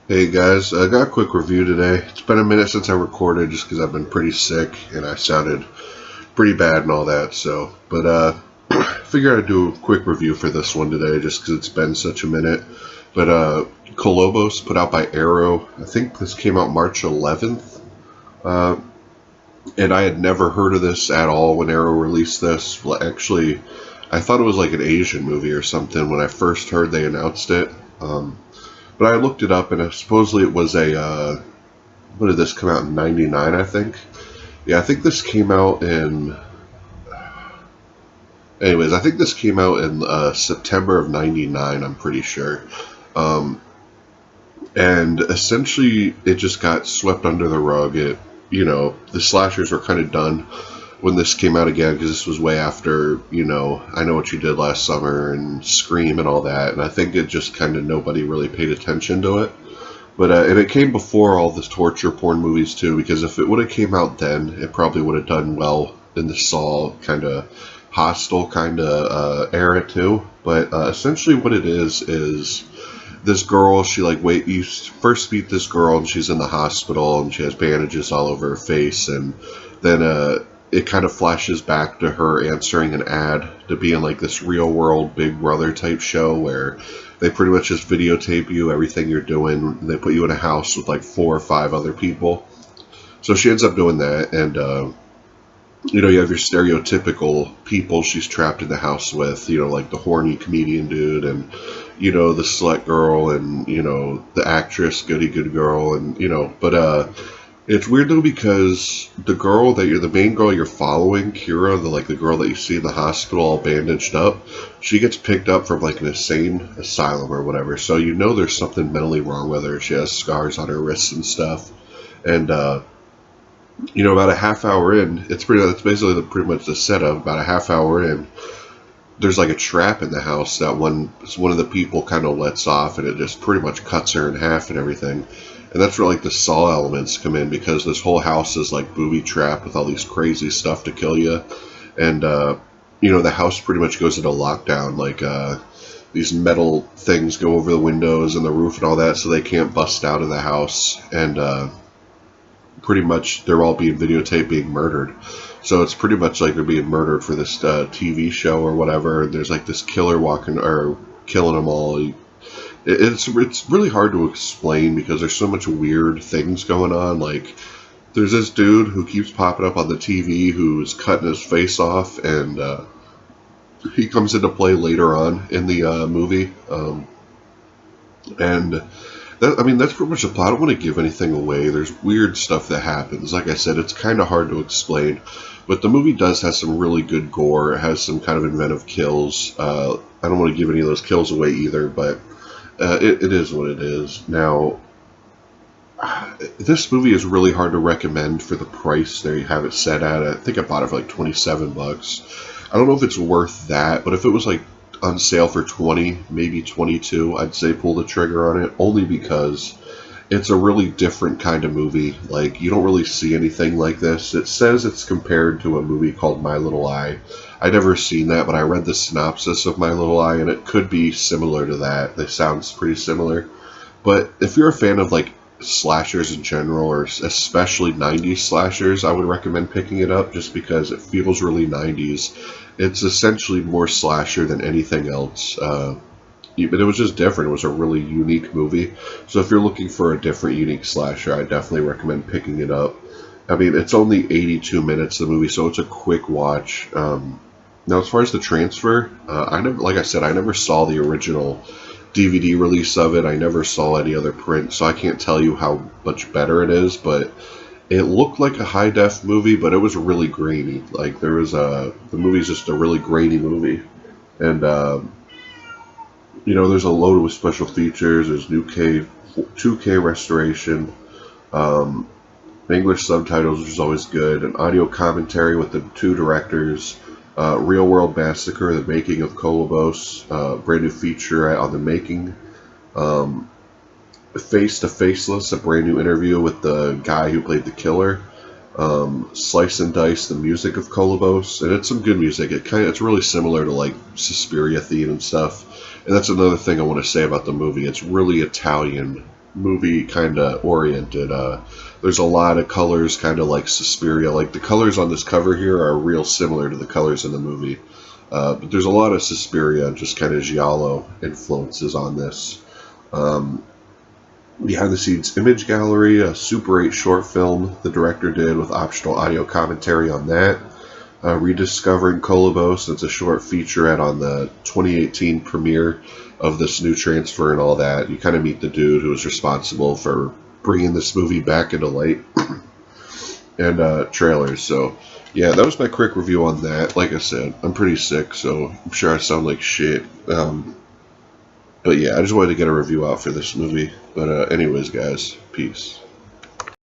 Hey guys, I got a quick review today. It's been a minute since I recorded just because I've been pretty sick and I sounded pretty bad and all that, I figured I'd do a quick review for this one today just because it's been such a minute. KOLOBOS, put out by Arrow. I think this came out March 11th. And I had never heard of this at all when Arrow released this. Well, actually, I thought it was like an Asian movie or something when I first heard they announced it. But I looked it up, and supposedly it was when did this come out, in 99, I think? Yeah, I think this came out in... Anyways, I think this came out in September of 99, I'm pretty sure. And essentially, it just got swept under the rug. The slashers were kind of done when this came out again, because this was way after, I Know What You Did Last Summer and Scream and all that, and I think it just kind of nobody really paid attention to it. And it came before all the torture porn movies too, because if it would have came out then, it probably would have done well in the Saw kind of hostile kind of era too. But essentially what it is this girl, you first meet this girl and she's in the hospital and she has bandages all over her face, and then it kind of flashes back to her answering an ad to be in like this real world Big Brother type show where they pretty much just videotape you, everything you're doing. They put you in a house with like 4 or 5 other people. So she ends up doing that, and you have your stereotypical people she's trapped in the house with, like the horny comedian dude, and the slut girl, and the actress goody good girl, and it's weird though, because the main girl you're following, Kira, the girl that you see in the hospital all bandaged up, she gets picked up from like an insane asylum or whatever. So there's something mentally wrong with her. She has scars on her wrists and stuff. And about a half hour in, it's basically pretty much the setup. About a half hour in, there's like a trap in the house that one of the people kind of lets off, and it just pretty much cuts her in half and everything. And that's where like the Saw elements come in, because this whole house is like booby trapped with all these crazy stuff to kill you. And the house pretty much goes into lockdown. Like these metal things go over the windows and the roof and all that, so they can't bust out of the house. And pretty much they're all being videotaped being murdered. So it's pretty much like they're being murdered for this TV show or whatever. And there's like this killer killing them all. It's really hard to explain because there's so much weird things going on. Like, there's this dude who keeps popping up on the TV who's cutting his face off, and he comes into play later on in the movie. That's pretty much the plot. I don't want to give anything away. There's weird stuff that happens. Like I said, it's kind of hard to explain. But the movie does have some really good gore. It has some kind of inventive kills. I don't want to give any of those kills away either, but it is what it is. Now, this movie is really hard to recommend for the price they have it set at. I think I bought it for like $27. I don't know if it's worth that, but if it was like on sale for 20, maybe 22, I'd say pull the trigger on it, only because it's a really different kind of movie. Like, you don't really see anything like this. It says it's compared to a movie called My Little Eye. I'd never seen that, but I read the synopsis of My Little Eye, and it could be similar to that. It sounds pretty similar. But if you're a fan of like slashers in general, or especially 90s slashers, I would recommend picking it up just because it feels really 90s. It's essentially more slasher than anything else. But it was just different. It was a really unique movie. So if you're looking for a different, unique slasher, I definitely recommend picking it up. I mean, it's only 82 minutes, the movie, so it's a quick watch. Now, as far as the transfer, I never saw the original DVD release of it. I never saw any other print, so I can't tell you how much better it is, but it looked like a high-def movie, but it was really grainy. Like, the movie's just a really grainy movie. And, there's a load of special features. There's new 2K restoration, English subtitles, which is always good, an audio commentary with the 2 directors, Real World Massacre, The Making of KOLOBOS, brand new feature on the making, Face to Faceless, a brand new interview with the guy who played the killer, Slice and Dice, the music of KOLOBOS, and it's some good music. It's really similar to like Suspiria theme and stuff. And that's another thing I want to say about the movie. It's really Italian movie kind of oriented. There's a lot of colors, kind of like Suspiria. Like the colors on this cover here are real similar to the colors in the movie. But there's a lot of Suspiria, just kind of giallo influences on this. Behind the scenes image gallery, a Super 8 short film the director did with optional audio commentary on that. Rediscovering KOLOBOS, it's a short featurette on the 2018 premiere of this new transfer and all that. You kind of meet the dude who was responsible for bringing this movie back into light. And trailers. So yeah, that was my quick review on that. Like I said, I'm pretty sick, so I'm sure I sound like shit. But yeah, I just wanted to get a review out for this movie. But anyways, guys, peace.